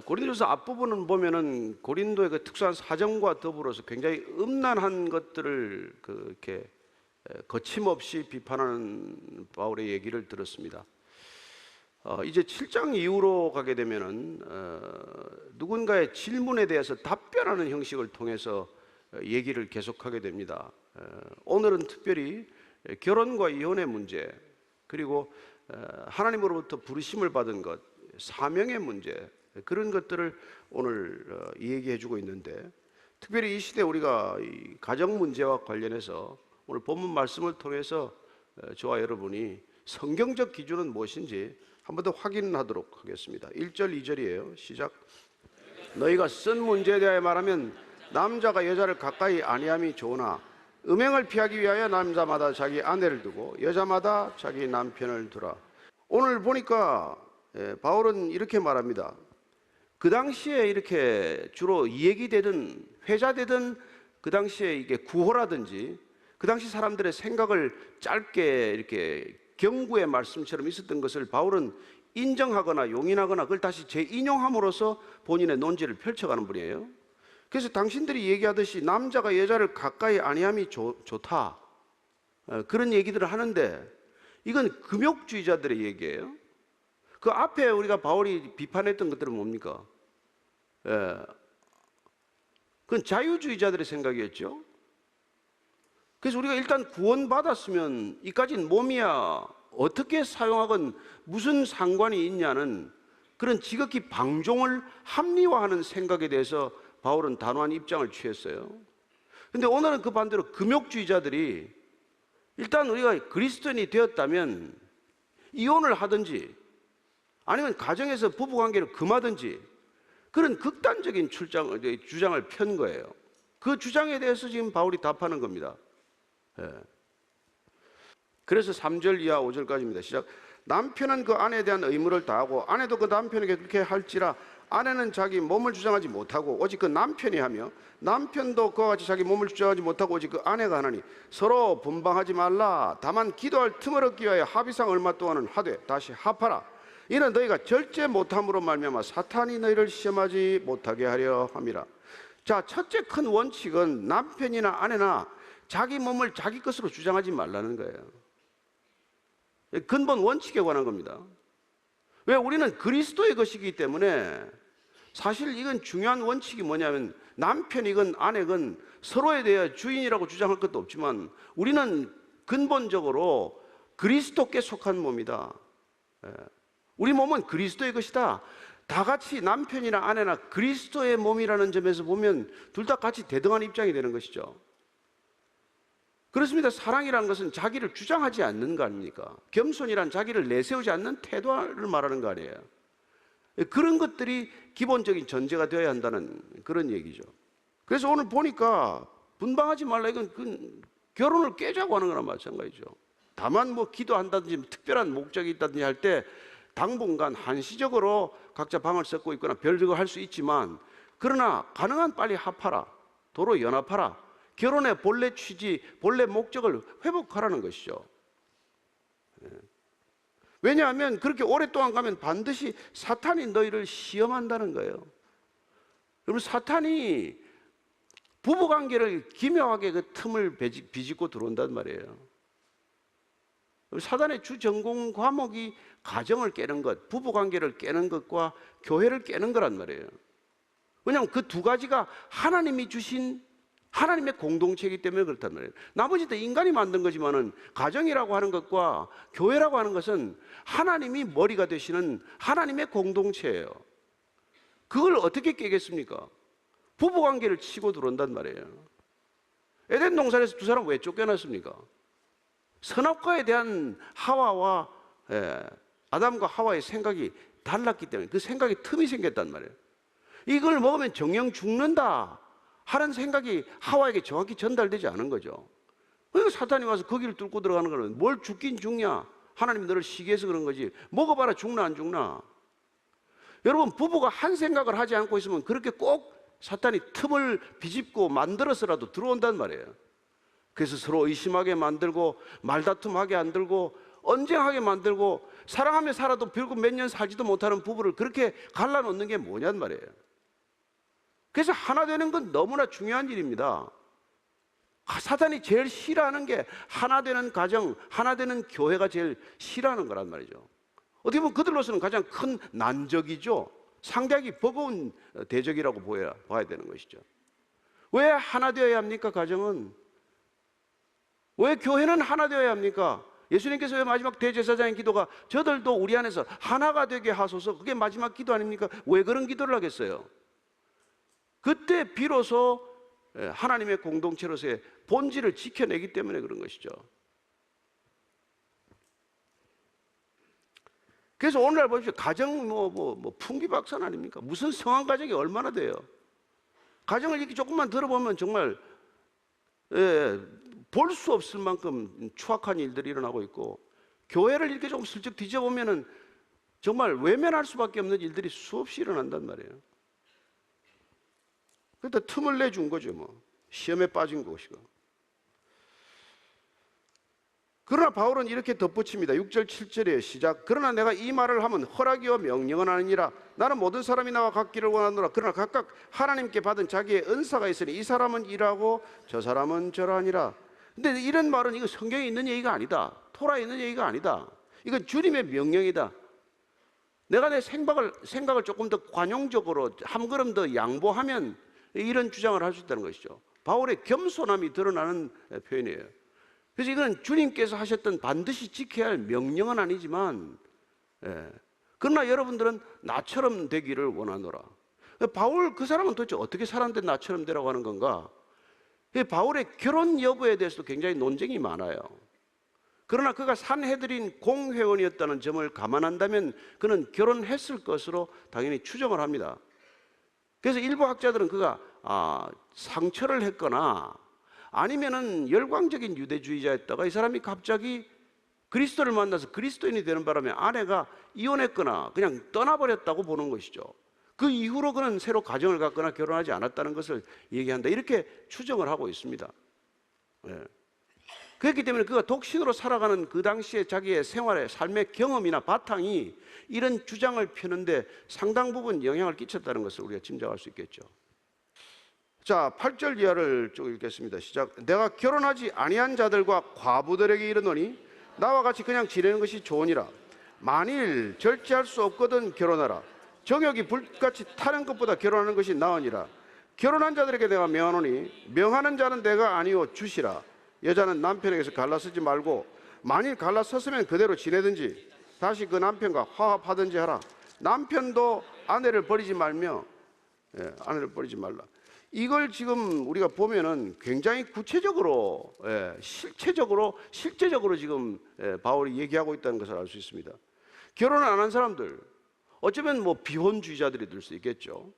고린도서 앞부분은 보면은 고린도의 그 특수한 사정과 더불어서 굉장히 음란한 것들을 이렇게 거침없이 비판하는 바울의 얘기를 들었습니다. 이제 7장 이후로 가게 되면은 누군가의 질문에 대해서 답변하는 형식을 통해서 얘기를 계속하게 됩니다. 오늘은 특별히 결혼과 이혼의 문제, 그리고 하나님으로부터 부르심을 받은 것, 사명의 문제, 그런 것들을 오늘 얘기해 주고 있는데, 특별히 이 시대 우리가 이 가정 문제와 관련해서 오늘 본문 말씀을 통해서 저와 여러분이 성경적 기준은 무엇인지 한 번 더 확인하도록 하겠습니다. 1절 2절이에요 시작. 너희가 쓴 문제에 대하여 말하면 남자가 여자를 가까이 아니함이 좋으나 음행을 피하기 위하여 남자마다 자기 아내를 두고 여자마다 자기 남편을 두라. 오늘 보니까 바울은 이렇게 말합니다. 그 당시에 이렇게 주로 얘기되든 회자되든 그 당시에 이게 구호라든지 그 당시 사람들의 생각을 짧게 이렇게 경고의 말씀처럼 있었던 것을 바울은 인정하거나 용인하거나 그걸 다시 재인용함으로써 본인의 논지를 펼쳐가는 분이에요. 그래서 당신들이 얘기하듯이 남자가 여자를 가까이 아니함이 좋다, 그런 얘기들을 하는데 이건 금욕주의자들의 얘기예요. 그 앞에 우리가 바울이 비판했던 것들은 뭡니까? 그건 자유주의자들의 생각이었죠. 그래서 우리가 일단 구원받았으면 이까진 몸이야 어떻게 사용하건 무슨 상관이 있냐는 그런 지극히 방종을 합리화하는 생각에 대해서 바울은 단호한 입장을 취했어요. 그런데 오늘은 그 반대로 금욕주의자들이 일단 우리가 그리스도인이 되었다면 이혼을 하든지 아니면 가정에서 부부관계를 금하든지 그런 극단적인 주장을 편 거예요. 그 주장에 대해서 지금 바울이 답하는 겁니다. 그래서 3절 이하 5절까지입니다. 시작. 남편은 그 아내에 대한 의무를 다하고 아내도 그 남편에게 그렇게 할지라 아내는 자기 몸을 주장하지 못하고 오직 그 남편이 하며 남편도 그와 같이 자기 몸을 주장하지 못하고 오직 그 아내가 하나니 서로 분방하지 말라. 다만 기도할 틈을 얻기 위하여 합의상 얼마 동안은 하되 다시 합하라. 이는 너희가 절제 못함으로 말미암아 사탄이 너희를 시험하지 못하게 하려 함이라. 자, 첫째 큰 원칙은 남편이나 아내나 자기 몸을 자기 것으로 주장하지 말라는 거예요. 근본 원칙에 관한 겁니다. 왜? 우리는 그리스도의 것이기 때문에 사실 이건 중요한 원칙이 뭐냐면 남편이건 아내건 서로에 대해 주인이라고 주장할 것도 없지만 우리는 근본적으로 그리스도께 속한 몸이다. 우리 몸은 그리스도의 것이다. 다 같이 남편이나 아내나 그리스도의 몸이라는 점에서 보면 둘 다 같이 대등한 입장이 되는 것이죠. 그렇습니다. 사랑이라는 것은 자기를 주장하지 않는 거 아닙니까? 겸손이란 자기를 내세우지 않는 태도를 말하는 거 아니에요. 그런 것들이 기본적인 전제가 되어야 한다는 그런 얘기죠. 그래서 오늘 보니까 분방하지 말라, 이건 결혼을 깨자고 하는 거랑 마찬가지죠. 다만 뭐 기도한다든지 특별한 목적이 있다든지 할 때 당분간 한시적으로 각자 방을 섞고 있거나 별거 할 수 있지만 그러나 가능한 빨리 합하라, 도로 연합하라. 결혼의 본래 취지, 본래 목적을 회복하라는 것이죠. 왜냐하면 그렇게 오랫동안 가면 반드시 사탄이 너희를 시험한다는 거예요. 그러면 사탄이 부부관계를 기묘하게 그 틈을 비집고 들어온단 말이에요. 사단의 주전공 과목이 가정을 깨는 것, 부부관계를 깨는 것과 교회를 깨는 거란 말이에요. 왜냐하면 그 두 가지가 하나님이 주신 하나님의 공동체이기 때문에 그렇단 말이에요. 나머지 다 인간이 만든 거지만은 가정이라고 하는 것과 교회라고 하는 것은 하나님이 머리가 되시는 하나님의 공동체예요. 그걸 어떻게 깨겠습니까? 부부관계를 치고 들어온단 말이에요. 에덴 동산에서 두 사람 왜 쫓겨났습니까? 선악과에 대한 하와와 아담과 하와의 생각이 달랐기 때문에 그 생각에 틈이 생겼단 말이에요. 이걸 먹으면 정령 죽는다 하는 생각이 하와에게 정확히 전달되지 않은 거죠. 그러니까 사탄이 와서 거기를 뚫고 들어가는 거는 뭘 죽긴 죽냐? 하나님이 너를 시기해 해서 그런 거지. 먹어봐라 죽나 안 죽나? 여러분, 부부가 한 생각을 하지 않고 있으면 그렇게 꼭 사탄이 틈을 비집고 만들어서라도 들어온단 말이에요. 그래서 서로 의심하게 만들고 말다툼하게 안 들고 언쟁하게 만들고 사랑하며 살아도 결국 몇 년 살지도 못하는 부부를 그렇게 갈라놓는 게 뭐냔 말이에요. 그래서 하나 되는 건 너무나 중요한 일입니다. 사탄이 제일 싫어하는 게 하나 되는 가정, 하나 되는 교회가 제일 싫어하는 거란 말이죠. 어떻게 보면 그들로서는 가장 큰 난적이죠. 상대하기 버거운 대적이라고 봐야 되는 것이죠. 왜 하나 되어야 합니까? 가정은 왜 교회는 하나 되어야 합니까? 예수님께서 왜 마지막 대제사장의 기도가 저들도 우리 안에서 하나가 되게 하소서, 그게 마지막 기도 아닙니까? 왜 그런 기도를 하겠어요? 그때 비로소 하나님의 공동체로서의 본질을 지켜내기 때문에 그런 것이죠. 그래서 오늘날 보십시오. 가정 풍기박산 아닙니까? 무슨 성한 가정이 얼마나 돼요? 가정을 이렇게 조금만 들어보면 정말 볼 수 없을 만큼 추악한 일들이 일어나고 있고, 교회를 이렇게 조금 슬쩍 뒤져보면은 정말 외면할 수밖에 없는 일들이 수없이 일어난단 말이에요. 그러니까 틈을 내준 거죠. 뭐 시험에 빠진 것이고. 그러나 바울은 이렇게 덧붙입니다. 6절 7절의 시작. 그러나 내가 이 말을 하면 허락이요 명령은 아니니라. 나는 모든 사람이 나와 같기를 원하노라. 그러나 각각 하나님께 받은 자기의 은사가 있으니 이 사람은 이라고 저 사람은 저라니라. 근데 이런 말은 이거 성경에 있는 얘기가 아니다. 토라에 있는 얘기가 아니다. 이건 주님의 명령이다. 내가 내 생각을 조금 더 관용적으로 한 걸음 더 양보하면 이런 주장을 할 수 있다는 것이죠. 바울의 겸손함이 드러나는 표현이에요. 그래서 이건 주님께서 하셨던 반드시 지켜야 할 명령은 아니지만, 그러나 여러분들은 나처럼 되기를 원하노라. 바울 그 사람은 도대체 어떻게 살았는데 나처럼 되라고 하는 건가? 바울의 결혼 여부에 대해서도 굉장히 논쟁이 많아요. 그러나 그가 산헤드린 공회원이었다는 점을 감안한다면 그는 결혼했을 것으로 당연히 추정을 합니다. 그래서 일부 학자들은 그가 상처를 했거나 아니면은 열광적인 유대주의자였다가 이 사람이 갑자기 그리스도를 만나서 그리스도인이 되는 바람에 아내가 이혼했거나 그냥 떠나버렸다고 보는 것이죠. 그 이후로 그는 새로 가정을 갖거나 결혼하지 않았다는 것을 얘기한다, 이렇게 추정을 하고 있습니다. 그렇기 때문에 그가 독신으로 살아가는 그 당시에 자기의 생활의 삶의 경험이나 바탕이 이런 주장을 펴는데 상당 부분 영향을 끼쳤다는 것을 우리가 짐작할 수 있겠죠. 자, 8절 이하를 쭉 읽겠습니다. 시작. 내가 결혼하지 아니한 자들과 과부들에게 이르노니 나와 같이 그냥 지내는 것이 좋으니라. 만일 절제할 수 없거든 결혼하라. 정욕이 불같이 타는 것보다 결혼하는 것이 나으니라. 결혼한 자들에게 내가 명하노니 명하는 자는 내가 아니오 주시라. 여자는 남편에게서 갈라서지 말고 만일 갈라섰으면 그대로 지내든지 다시 그 남편과 화합하든지 하라. 남편도 아내를 버리지 말며 아내를 버리지 말라. 이걸 지금 우리가 보면은 굉장히 구체적으로 실제적으로 지금 바울이 얘기하고 있다는 것을 알 수 있습니다. 결혼을 안 한 사람들, 어쩌면 뭐 비혼주의자들이 될 수 있겠죠.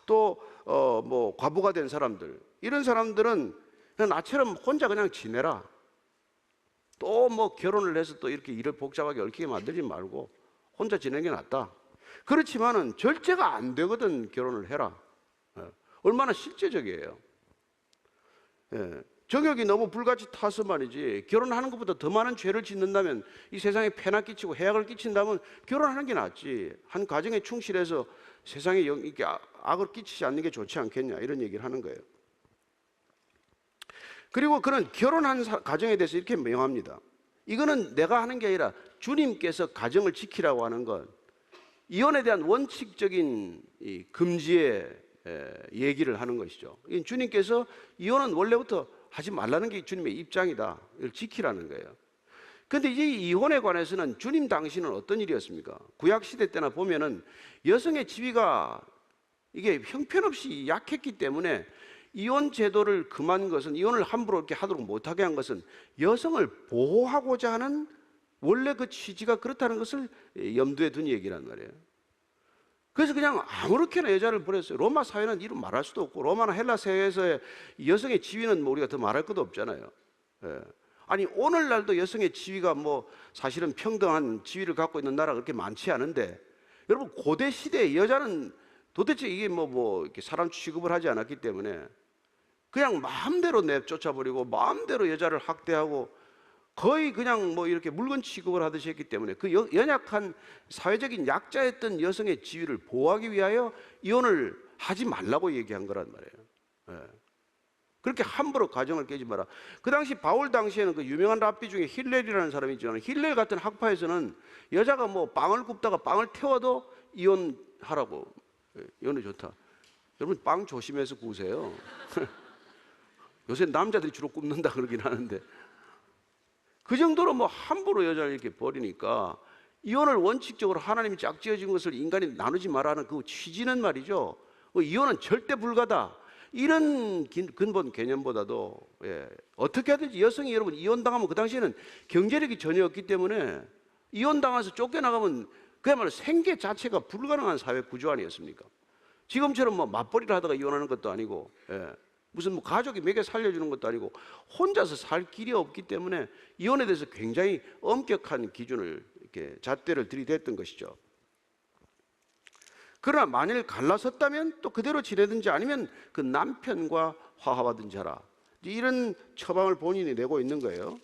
또 뭐 과부가 된 사람들, 이런 사람들은 그냥 나처럼 혼자 그냥 지내라. 또 뭐 결혼을 해서 또 이렇게 일을 복잡하게 얽히게 만들지 말고 혼자 지내는 게 낫다. 그렇지만은 절제가 안 되거든 결혼을 해라. 얼마나 실제적이에요. 정욕이 너무 불같이 타서 말이지, 결혼하는 것보다 더 많은 죄를 짓는다면, 이 세상에 폐나 끼치고 해악을 끼친다면 결혼하는 게 낫지. 한 가정에 충실해서 세상에 이렇게 악을 끼치지 않는 게 좋지 않겠냐, 이런 얘기를 하는 거예요. 그리고 그는 결혼한 가정에 대해서 이렇게 명합니다. 이거는 내가 하는 게 아니라 주님께서 가정을 지키라고 하는 것, 이혼에 대한 원칙적인 이 금지의 얘기를 하는 것이죠. 주님께서 이혼은 원래부터 하지 말라는 게 주님의 입장이다, 이걸 지키라는 거예요. 그런데 이 이혼에 관해서는 주님 당시는 어떤 일이었습니까? 구약시대 때나 보면은 여성의 지위가 이게 형편없이 약했기 때문에 이혼 제도를 금한 것은, 이혼을 함부로 이렇게 하도록 못하게 한 것은 여성을 보호하고자 하는 원래 그 취지가 그렇다는 것을 염두에 둔 얘기란 말이에요. 그래서 그냥 아무렇게나 여자를 버렸어요. 로마 사회는 이런 말할 수도 없고, 로마나 헬라 사회에서의 여성의 지위는 뭐 우리가 더 말할 것도 없잖아요. 아니 오늘날도 여성의 지위가 뭐 사실은 평등한 지위를 갖고 있는 나라가 그렇게 많지 않은데, 여러분 고대 시대에 여자는 도대체 이게 뭐 이렇게 사람 취급을 하지 않았기 때문에 그냥 마음대로 내쫓아버리고 마음대로 여자를 학대하고, 거의 그냥 뭐 이렇게 물건 취급을 하듯이 했기 때문에 그 연약한 사회적인 약자였던 여성의 지위를 보호하기 위하여 이혼을 하지 말라고 얘기한 거란 말이에요. 예. 그렇게 함부로 가정을 깨지 마라. 그 당시 바울 당시에는 그 유명한 랍비 중에 힐렐이라는 사람이 있잖아요. 힐렐 같은 학파에서는 여자가 뭐 빵을 굽다가 빵을 태워도 이혼하라고. 예, 이혼이 좋다. 여러분 빵 조심해서 구우세요. 요새 남자들이 주로 굽는다 그러긴 하는데 그 정도로 뭐 함부로 여자를 이렇게 버리니까 이혼을 원칙적으로 하나님이 짝지어진 것을 인간이 나누지 말라는 그 취지는 말이죠. 이혼은 절대 불가다. 이런 근본 개념보다도 어떻게 하든지 여성이 여러분 이혼당하면 그 당시에는 경제력이 전혀 없기 때문에 이혼당해서 쫓겨나가면 그야말로 생계 자체가 불가능한 사회 구조 아니었습니까? 지금처럼 뭐 맞벌이를 하다가 이혼하는 것도 아니고 무슨 뭐 가족이 먹여 살려주는 것도 아니고 혼자서 살 길이 없기 때문에 이혼에 대해서 굉장히 엄격한 기준을 이렇게 잣대를 들이댔던 것이죠. 그러나 만일 갈라섰다면 또 그대로 지내든지 아니면 그 남편과 화합하든지 하라. 이런 처방을 본인이 내고 있는 거예요.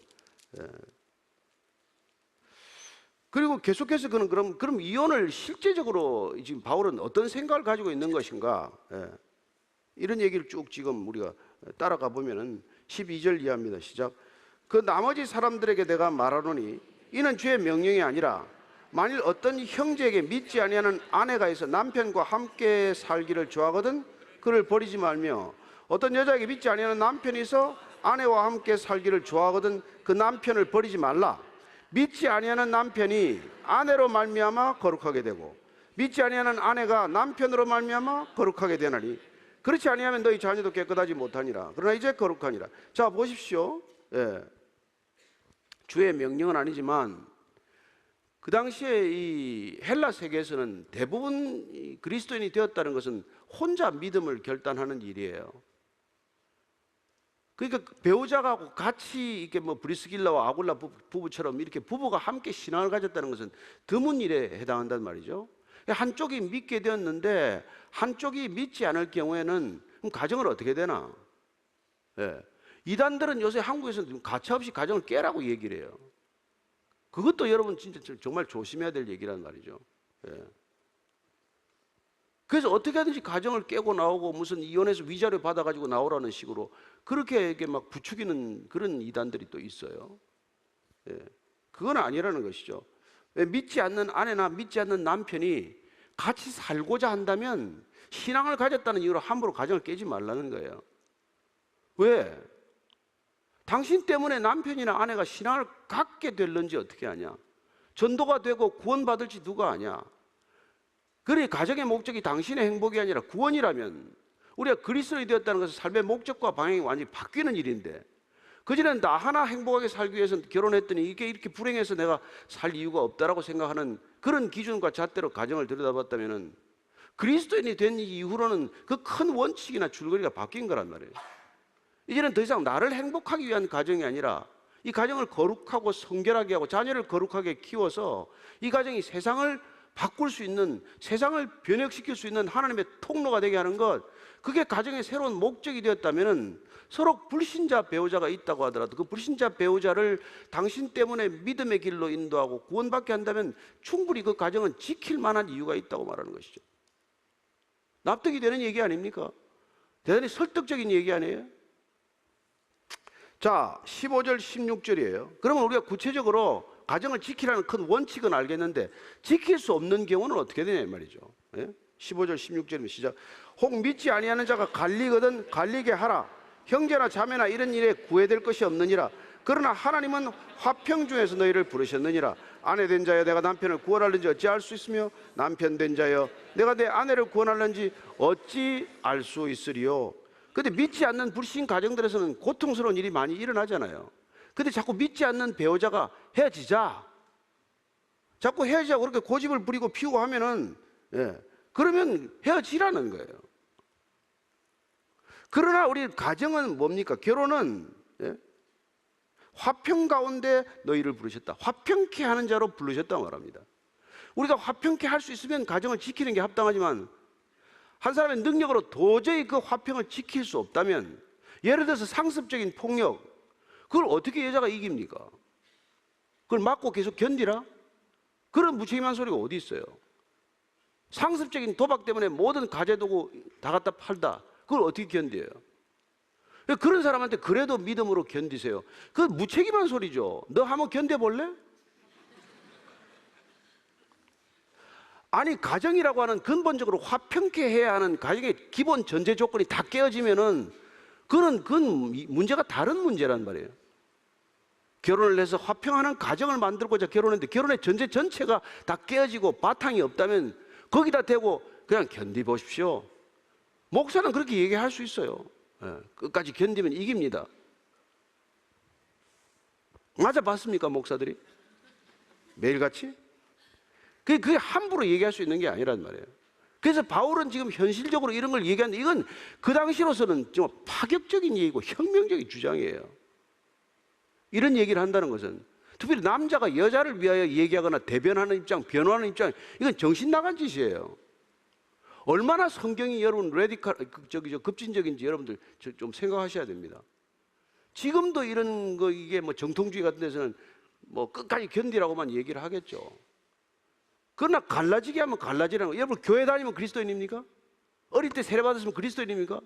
그리고 계속해서 그럼 이혼을 실제적으로 지금 바울은 어떤 생각을 가지고 있는 것인가? 이런 얘기를 쭉 지금 우리가 따라가 보면은 12절 이하입니다. 시작. 그 나머지 사람들에게 내가 말하노니 이는 주의 명령이 아니라 만일 어떤 형제에게 믿지 아니하는 아내가 있어 남편과 함께 살기를 좋아하거든 그를 버리지 말며 어떤 여자에게 믿지 아니하는 남편이 있어 아내와 함께 살기를 좋아하거든 그 남편을 버리지 말라. 믿지 아니하는 남편이 아내로 말미암아 거룩하게 되고 믿지 아니하는 아내가 남편으로 말미암아 거룩하게 되나니 그렇지 아니하면 너희 자녀도 깨끗하지 못하니라. 그러나 이제 거룩하니라. 자 보십시오. 주의 명령은 아니지만 그 당시에 이 헬라 세계에서는 대부분 그리스도인이 되었다는 것은 혼자 믿음을 결단하는 일이에요. 그러니까 배우자가 같이 이렇게 뭐 브리스길라와 아굴라 부부처럼 이렇게 부부가 함께 신앙을 가졌다는 것은 드문 일에 해당한단 말이죠. 한쪽이 믿게 되었는데 한쪽이 믿지 않을 경우에는 그럼 가정을 어떻게 되나? 이단들은 요새 한국에서는 가차없이 가정을 깨라고 얘기를 해요. 그것도 여러분 진짜 정말 조심해야 될 얘기란 말이죠. 그래서 어떻게 하든지 가정을 깨고 나오고 무슨 이혼해서 위자료 받아가지고 나오라는 식으로 그렇게 이렇게 막 부추기는 그런 이단들이 또 있어요. 그건 아니라는 것이죠. 믿지 않는 아내나 믿지 않는 남편이 같이 살고자 한다면 신앙을 가졌다는 이유로 함부로 가정을 깨지 말라는 거예요. 왜? 당신 때문에 남편이나 아내가 신앙을 갖게 될런지 어떻게 아냐? 전도가 되고 구원받을지 누가 아냐? 그러니 가정의 목적이 당신의 행복이 아니라 구원이라면 우리가 그리스도인이 되었다는 것은 삶의 목적과 방향이 완전히 바뀌는 일인데 그전에는 나 하나 행복하게 살기 위해서 결혼했더니 이게 이렇게 불행해서 내가 살 이유가 없다라고 생각하는 그런 기준과 잣대로 가정을 들여다봤다면 그리스도인이 된 이후로는 그 큰 원칙이나 줄거리가 바뀐 거란 말이에요. 이제는 더 이상 나를 행복하기 위한 가정이 아니라 이 가정을 거룩하고 성결하게 하고 자녀를 거룩하게 키워서 이 가정이 세상을 바꿀 수 있는, 세상을 변혁시킬 수 있는 하나님의 통로가 되게 하는 것, 그게 가정의 새로운 목적이 되었다면 서로 불신자 배우자가 있다고 하더라도 그 불신자 배우자를 당신 때문에 믿음의 길로 인도하고 구원받게 한다면 충분히 그 가정은 지킬 만한 이유가 있다고 말하는 것이죠. 납득이 되는 얘기 아닙니까? 대단히 설득적인 얘기 아니에요? 자, 15절 16절이에요. 그러면 우리가 구체적으로 가정을 지키라는 큰 원칙은 알겠는데 지킬 수 없는 경우는 어떻게 되냐 이 말이죠. 15절 16절이면 시작. 혹 믿지 아니하는 자가 갈리거든 갈리게 하라. 형제나 자매나 이런 일에 구애될 것이 없느니라. 그러나 하나님은 화평 중에서 너희를 부르셨느니라. 아내 된 자여 내가 남편을 구원하는지 어찌 알 수 있으며 남편 된 자여 내가 내 아내를 구원하는지 어찌 알 수 있으리요. 근데 믿지 않는 불신 가정들에서는 고통스러운 일이 많이 일어나잖아요. 근데 자꾸 믿지 않는 배우자가 헤어지자, 자꾸 헤어지자고 그렇게 고집을 부리고 피우고 하면은 그러면 헤어지라는 거예요. 그러나 우리 가정은 뭡니까? 결혼은 화평 가운데 너희를 부르셨다. 화평케 하는 자로 부르셨다고 말합니다. 우리가 화평케 할 수 있으면 가정을 지키는 게 합당하지만 한 사람의 능력으로 도저히 그 화평을 지킬 수 없다면, 예를 들어서 상습적인 폭력, 그걸 어떻게 여자가 이깁니까? 그걸 맞고 계속 견디라? 그런 무책임한 소리가 어디 있어요? 상습적인 도박 때문에 모든 가재도구 다 갖다 팔다. 그걸 어떻게 견뎌요? 그런 사람한테 그래도 믿음으로 견디세요. 그건 무책임한 소리죠. 너 한번 견뎌볼래? 아니, 가정이라고 하는 근본적으로 화평케 해야 하는 가정의 기본 전제 조건이 다 깨어지면은 그건 문제가 다른 문제란 말이에요. 결혼을 해서 화평하는 가정을 만들고자 결혼했는데 결혼의 전제 전체가 다 깨어지고 바탕이 없다면 거기다 대고 그냥 견디보십시오. 목사는 그렇게 얘기할 수 있어요. 끝까지 견디면 이깁니다. 맞아 봤습니까, 목사들이? 매일같이? 그게 함부로 얘기할 수 있는 게 아니란 말이에요. 그래서 바울은 지금 현실적으로 이런 걸 얘기하는데 이건 그 당시로서는 좀 파격적인 얘기고 혁명적인 주장이에요. 이런 얘기를 한다는 것은 특별히 남자가 여자를 위하여 얘기하거나 대변하는 입장, 변호하는 입장, 이건 정신 나간 짓이에요. 얼마나 성경이 여러분 급진적인지 여러분들 좀 생각하셔야 됩니다. 지금도 이런 거 이게 뭐 정통주의 같은 데서는 뭐 끝까지 견디라고만 얘기를 하겠죠. 그러나 갈라지게 하면 갈라지라는 거. 여러분 교회 다니면 그리스도인입니까? 어릴 때 세례 받았으면 그리스도인입니까?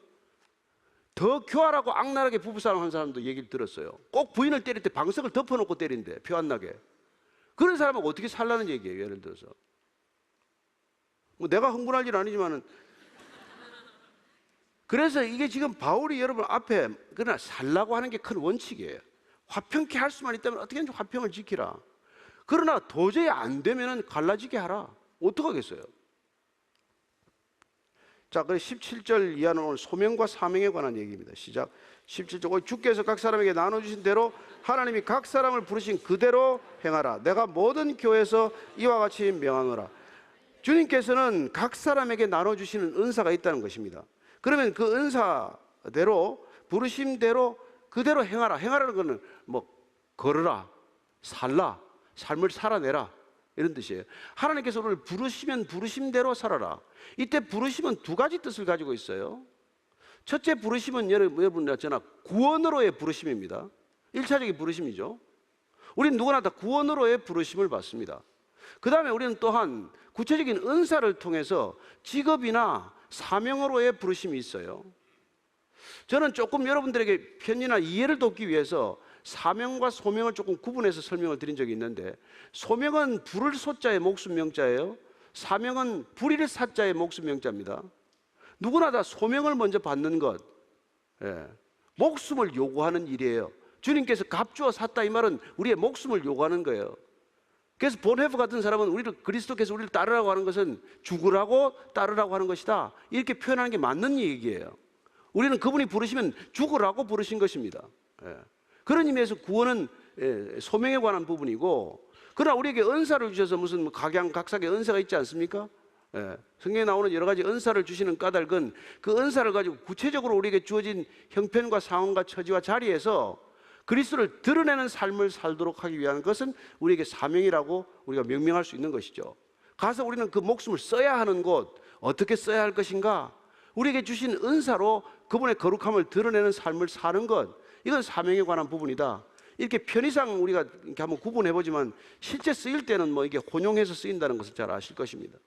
더 교활하고 악랄하게 부부싸움 한 사람도 얘기를 들었어요. 꼭 부인을 때릴 때 방석을 덮어놓고 때린대, 표 안 나게. 그런 사람은 어떻게 살라는 얘기예요, 예를 들어서. 뭐 내가 흥분할 일 아니지만은. 그래서 이게 지금 바울이 여러분 앞에 그러나 살라고 하는 게 큰 원칙이에요. 화평케 할 수만 있다면 어떻게든지 화평을 지키라. 그러나 도저히 안 되면은 갈라지게 하라. 어떡하겠어요? 자, 그래서 17절 이하는 오늘 소명과 사명에 관한 얘기입니다. 시작. 17절. 주께서 각 사람에게 나눠주신 대로 하나님이 각 사람을 부르신 그대로 행하라. 내가 모든 교회에서 이와 같이 명하노라. 주님께서는 각 사람에게 나눠주시는 은사가 있다는 것입니다. 그러면 그 은사대로 부르심대로 그대로 행하라. 행하라는 것은 뭐 걸으라, 살라, 삶을 살아내라 이런 뜻이에요. 하나님께서 우리를 부르시면 부르심대로 살아라. 이때 부르심은 두 가지 뜻을 가지고 있어요. 첫째 부르심은 여러분 저나 구원으로의 부르심입니다. 1차적인 부르심이죠. 우리는 누구나 다 구원으로의 부르심을 받습니다. 그 다음에 우리는 또한 구체적인 은사를 통해서 직업이나 사명으로의 부르심이 있어요. 저는 조금 여러분들에게 편의나 이해를 돕기 위해서 사명과 소명을 조금 구분해서 설명을 드린 적이 있는데, 소명은 부를 소자의 목숨 명자예요. 사명은 부릴 사자의 목숨 명자입니다. 누구나 다 소명을 먼저 받는 것, 목숨을 요구하는 일이에요. 주님께서 값주어 샀다 이 말은 우리의 목숨을 요구하는 거예요. 그래서 본헤브 같은 사람은 그리스도께서 우리를 따르라고 하는 것은 죽으라고 따르라고 하는 것이다, 이렇게 표현하는 게 맞는 얘기예요. 우리는 그분이 부르시면 죽으라고 부르신 것입니다. 그런 의미에서 구원은 소명에 관한 부분이고, 그러나 우리에게 은사를 주셔서 무슨 각양각색의 은사가 있지 않습니까? 성경에 나오는 여러 가지 은사를 주시는 까닭은 그 은사를 가지고 구체적으로 우리에게 주어진 형편과 상황과 처지와 자리에서 그리스도를 드러내는 삶을 살도록 하기 위한 것은 우리에게 사명이라고 우리가 명명할 수 있는 것이죠. 가서 우리는 그 목숨을 써야 하는 곳, 어떻게 써야 할 것인가, 우리에게 주신 은사로 그분의 거룩함을 드러내는 삶을 사는 것, 이건 사명에 관한 부분이다. 이렇게 편의상 우리가 이렇게 한번 구분해보지만 실제 쓰일 때는 뭐 이게 혼용해서 쓰인다는 것을 잘 아실 것입니다.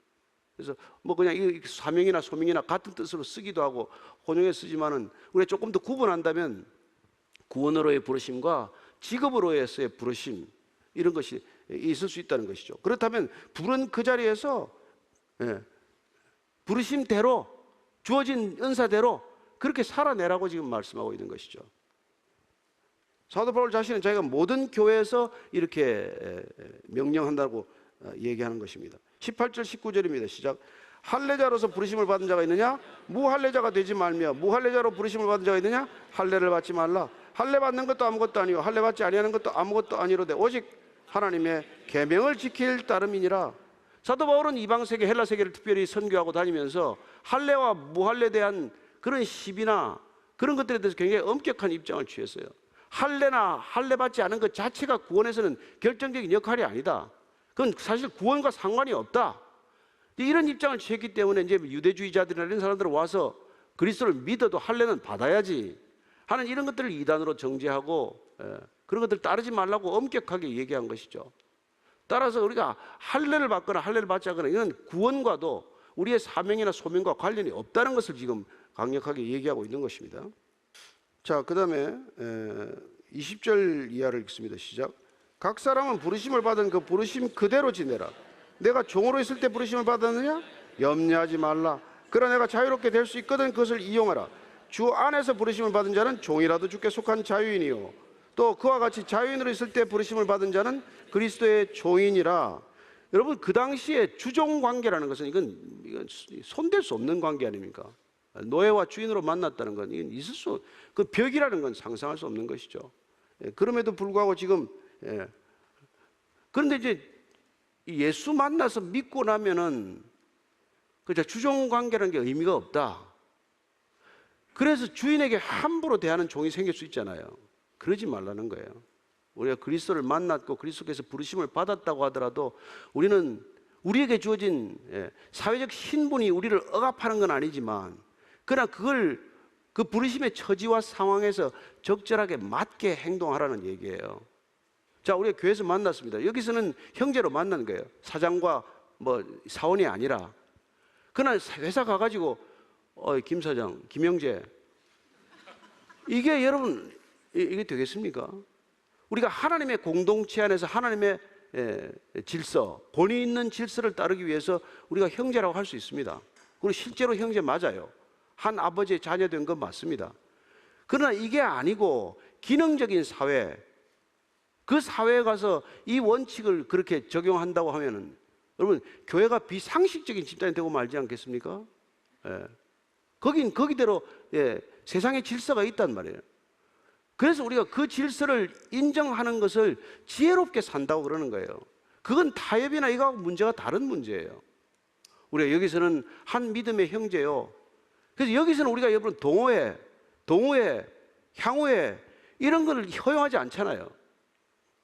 그래서 뭐 그냥 이 사명이나 소명이나 같은 뜻으로 쓰기도 하고 혼용해서 쓰지만은 우리가 조금 더 구분한다면 구원으로의 부르심과 직업으로서의 부르심, 이런 것이 있을 수 있다는 것이죠. 그렇다면 부른 그 자리에서 부르심대로 주어진 은사대로 그렇게 살아내라고 지금 말씀하고 있는 것이죠. 사도 바울 자신은 자기가 모든 교회에서 이렇게 명령한다고 얘기하는 것입니다. 18절 19절입니다. 시작. 할례자로서 부르심을 받은 자가 있느냐? 무할례자가 되지 말며, 무할례자로 부르심을 받은 자가 있느냐? 할례를 받지 말라. 할례 받는 것도 아무것도 아니요 할례 받지 아니하는 것도 아무것도 아니로되 오직 하나님의 계명을 지킬 따름이니라. 사도 바울은 이방 세계, 헬라 세계를 특별히 선교하고 다니면서 할례와 무할례에 대한 그런 시비나 그런 것들에 대해서 굉장히 엄격한 입장을 취했어요. 할례나 할례 받지 않은 것 자체가 구원에서는 결정적인 역할이 아니다. 그건 사실 구원과 상관이 없다. 이런 입장을 취했기 때문에 이제 유대주의자들이나 이런 사람들은 와서 그리스도를 믿어도 할례는 받아야지 하는 이런 것들을 이단으로 정죄하고 그런 것들 따르지 말라고 엄격하게 얘기한 것이죠. 따라서 우리가 할례를 받거나 할례를 받지 않거나 이건 구원과도 우리의 사명이나 소명과 관련이 없다는 것을 지금 강력하게 얘기하고 있는 것입니다. 자, 그 다음에 20절 이하를 읽습니다. 시작. 각 사람은 부르심을 받은 그 부르심 그대로 지내라. 내가 종으로 있을 때 부르심을 받았느냐? 염려하지 말라. 그러나 내가 자유롭게 될 수 있거든 그것을 이용하라. 주 안에서 부르심을 받은 자는 종이라도 주께 속한 자유인이요 또 그와 같이 자유인으로 있을 때 부르심을 받은 자는 그리스도의 종이니라. 여러분, 그 당시에 주종 관계라는 것은 이건 손댈 수 없는 관계 아닙니까? 노예와 주인으로 만났다는 건 이건 있을 수, 그 벽이라는 건 상상할 수 없는 것이죠. 그럼에도 불구하고 지금 그런데 이제 예수 만나서 믿고 나면은 그저 주종 관계라는 게 의미가 없다. 그래서 주인에게 함부로 대하는 종이 생길 수 있잖아요. 그러지 말라는 거예요. 우리가 그리스도를 만났고 그리스도께서 부르심을 받았다고 하더라도 우리는 우리에게 주어진 사회적 신분이 우리를 억압하는 건 아니지만 그러나 그걸 그 부르심의 처지와 상황에서 적절하게 맞게 행동하라는 얘기예요. 자, 우리가 교회에서 만났습니다. 여기서는 형제로 만난 거예요. 사장과 뭐 사원이 아니라. 그러나 회사 가가지고 김 사장, 김 형제, 이게 여러분 이게 되겠습니까? 우리가 하나님의 공동체 안에서 하나님의 질서, 권위 있는 질서를 따르기 위해서 우리가 형제라고 할 수 있습니다. 그리고 실제로 형제 맞아요. 한 아버지의 자녀된 건 맞습니다. 그러나 이게 아니고 기능적인 사회, 그 사회에 가서 이 원칙을 그렇게 적용한다고 하면은 여러분 교회가 비상식적인 집단이 되고 말지 않겠습니까? 거긴 거기대로 세상의 질서가 있단 말이에요. 그래서 우리가 그 질서를 인정하는 것을 지혜롭게 산다고 그러는 거예요. 그건 타협이나 이거하고 문제가 다른 문제예요. 우리가 여기서는 한 믿음의 형제요. 그래서 여기서는 우리가 여러분 동호회, 향후회 이런 걸 허용하지 않잖아요.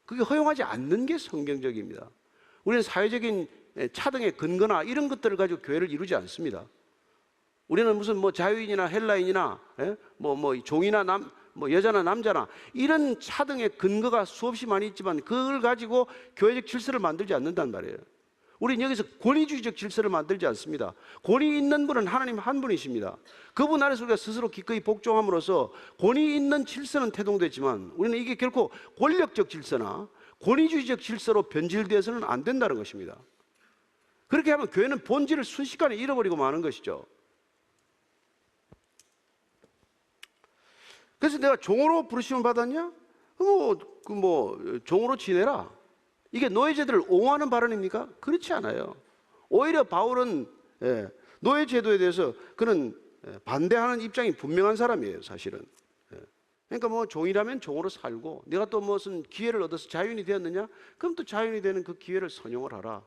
그게 허용하지 않는 게 성경적입니다. 우리는 사회적인 차등의 근거나 이런 것들을 가지고 교회를 이루지 않습니다. 우리는 무슨 뭐 자유인이나 헬라인이나 종이나 여자나 남자나 이런 차등의 근거가 수없이 많이 있지만 그걸 가지고 교회적 질서를 만들지 않는단 말이에요. 우리는 여기서 권위주의적 질서를 만들지 않습니다. 권위 있는 분은 하나님 한 분이십니다. 그분 아래서 우리가 스스로 기꺼이 복종함으로써 권위 있는 질서는 태동되지만 우리는 이게 결코 권력적 질서나 권위주의적 질서로 변질되어서는 안 된다는 것입니다. 그렇게 하면 교회는 본질을 순식간에 잃어버리고 마는 것이죠. 그래서 내가 종으로 부르심을 받았냐? 종으로 지내라. 이게 노예제도를 옹호하는 발언입니까? 그렇지 않아요. 오히려 바울은 노예제도에 대해서 그는 반대하는 입장이 분명한 사람이에요, 사실은. 그러니까 종이라면 종으로 살고 내가 또 무슨 기회를 얻어서 자유인이 되었느냐? 그럼 또 자유인이 되는 그 기회를 선용을 하라.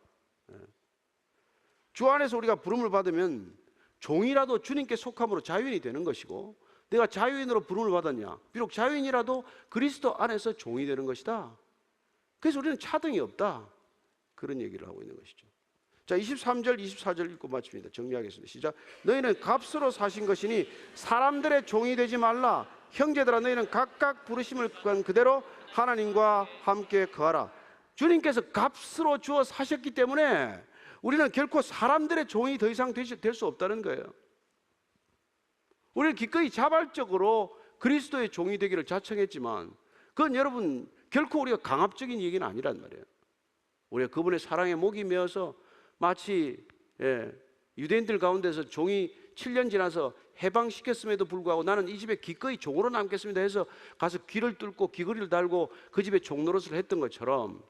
주 안에서 우리가 부름을 받으면 종이라도 주님께 속함으로 자유인이 되는 것이고 내가 자유인으로 부름을 받았냐? 비록 자유인이라도 그리스도 안에서 종이 되는 것이다. 그래서 우리는 차등이 없다. 그런 얘기를 하고 있는 것이죠. 자, 23절, 24절 읽고 마칩니다. 정리하겠습니다. 시작. 너희는 값으로 사신 것이니 사람들의 종이 되지 말라. 형제들아, 너희는 각각 부르심을 간 그대로 하나님과 함께 거하라. 주님께서 값으로 주어 사셨기 때문에 우리는 결코 사람들의 종이 더 이상 될 수 없다는 거예요. 우리는 기꺼이 자발적으로 그리스도의 종이 되기를 자청했지만 그건 여러분 결코 우리가 강압적인 얘기는 아니란 말이에요. 우리가 그분의 사랑에 목이 메어서 마치 유대인들 가운데서 종이 7년 지나서 해방시켰음에도 불구하고 나는 이 집에 기꺼이 종으로 남겠습니다 해서 가서 귀를 뚫고 귀걸이를 달고 그 집에 종 노릇을 했던 것처럼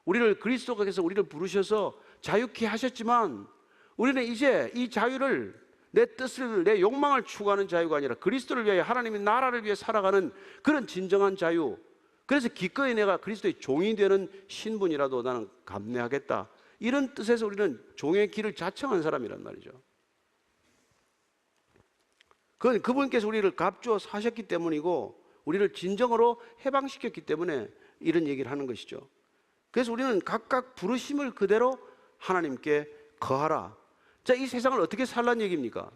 우리를 그리스도께서 우리를 부르셔서 자유케 하셨지만 우리는 이제 이 자유를 내 뜻을, 내 욕망을 추구하는 자유가 아니라 그리스도를 위하여 하나님의 나라를 위해 살아가는 그런 진정한 자유. 그래서 기꺼이 내가 그리스도의 종이 되는 신분이라도 나는 감내하겠다. 이런 뜻에서 우리는 종의 길을 자청한 사람이란 말이죠. 그건 그분께서 우리를 값주어 사셨기 때문이고 우리를 진정으로 해방시켰기 때문에 이런 얘기를 하는 것이죠. 그래서 우리는 각각 부르심을 그대로 하나님께 거하라. 자, 이 세상을 어떻게 살란 얘기입니까?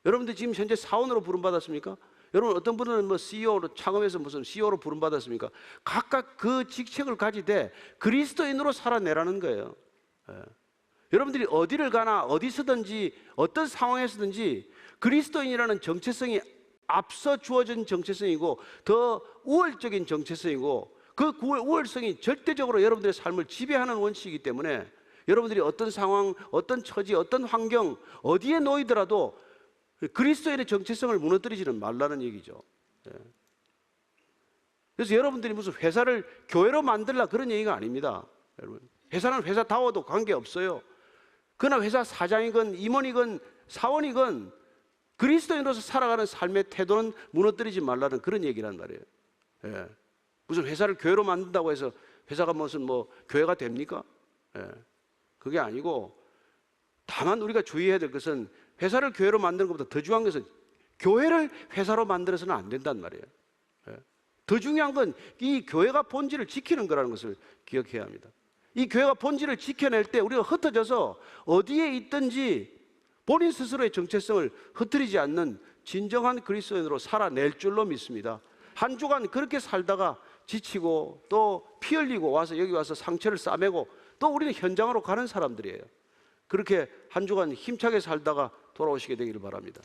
여러분들 지금 현재 사원으로 부름받았습니까? 여러분 어떤 분은 뭐 CEO로 창업해서 무슨 CEO로 부름받았습니까? 각각 그 직책을 가지되 그리스도인으로 살아내라는 거예요. 예. 여러분들이 어디를 가나 어디서든지 어떤 상황에서든지 그리스도인이라는 정체성이 앞서 주어진 정체성이고 더 우월적인 정체성이고 그 우월성이 절대적으로 여러분들의 삶을 지배하는 원칙이기 때문에 여러분들이 어떤 상황, 어떤 처지, 어떤 환경, 어디에 놓이더라도 그리스도인의 정체성을 무너뜨리지는 말라는 얘기죠. 예. 그래서 여러분들이 무슨 회사를 교회로 만들라 그런 얘기가 아닙니다. 여러분, 회사는 회사다워도 관계없어요. 그러나 회사 사장이건 임원이건 사원이건 그리스도인으로서 살아가는 삶의 태도는 무너뜨리지 말라는 그런 얘기란 말이에요. 예. 무슨 회사를 교회로 만든다고 해서 회사가 무슨 뭐 교회가 됩니까? 예. 그게 아니고 다만 우리가 주의해야 될 것은 회사를 교회로 만드는 것보다 더 중요한 것은 교회를 회사로 만들어서는 안 된단 말이에요. 예. 더 중요한 건 이 교회가 본질을 지키는 거라는 것을 기억해야 합니다. 이 교회가 본질을 지켜낼 때 우리가 흩어져서 어디에 있든지 본인 스스로의 정체성을 흩뜨리지 않는 진정한 그리스도인으로 살아낼 줄로 믿습니다. 한 주간 그렇게 살다가 지치고 또 피 흘리고 와서 여기 와서 상처를 싸매고 또 우리는 현장으로 가는 사람들이에요. 그렇게 한 주간 힘차게 살다가 돌아오시게 되기를 바랍니다.